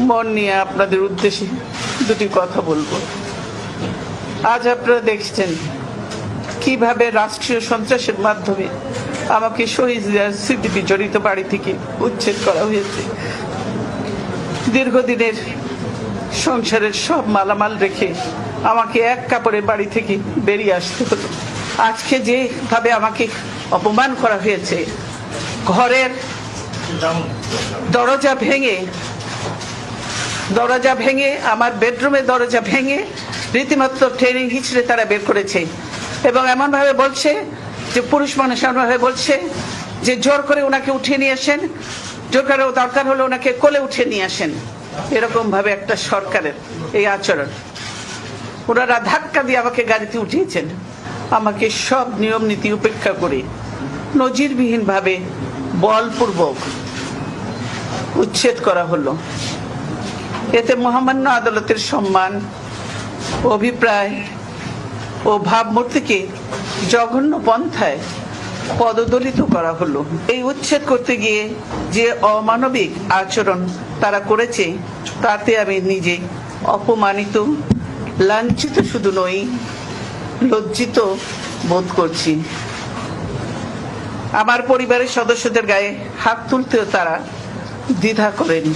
মন নিয়ে আপনাদের উদ্দেশ্যে দুটি কথা বলবো। আজ আপনারা দেখছেন কিভাবে রাষ্ট্রীয় সন্ত্রাসের মাধ্যমে আমাকে শহীদ স্মৃতি বিজড়িত বাড়ি থেকে উচ্ছেদ করা হয়েছে। দীর্ঘদিনের সংসারের সব মালামাল রেখে আমাকে এক কাপড়ে বাড়ি থেকে বেরিয়ে আসতে হলো। আজকে যেভাবে আমাকে অপমান করা হয়েছে, ঘরের দরজা ভেঙে আমার বেডরুমের দরজা ভেঙে রীতিমতো ট্রেনিং হিচড়ে তারা বের করেছে এবং এমন ভাবে বলছে যে পুরুষ মানুষ এমন ভাবে বলছে যে জোর করে ওনাকে উঠিয়ে নিয়ে আসেন, জোর করে দরকার হলে ওনাকে কোলে উঠিয়ে নিয়ে আসেন। এরকম ভাবে একটা সরকারের এই আচরণ। ওনারা ধাক্কা দিয়ে আমাকে গাড়িতে উঠিয়েছেন। আমাকে সব নিয়ম নীতি উপেক্ষা করে নজিরবিহীন ভাবে বলপূর্বক উচ্ছেদ করা হলো। এতে মহামান্য আদালতের সম্মান, অভিপ্রায় ও ভাবমূর্তিকে জঘন্য পন্থায় পদদলিত করা হলো। এই উচ্ছেদ করতে গিয়ে যে অমানবিক আচরণ তারা করেছে তাতে আমি নিজে অপমানিত, লাঞ্ছিত শুধু নই, লজ্জিত বোধ করছি। আমার পরিবারের সদস্যদের গায়ে হাত তুলতেও তারা দ্বিধা করেনি।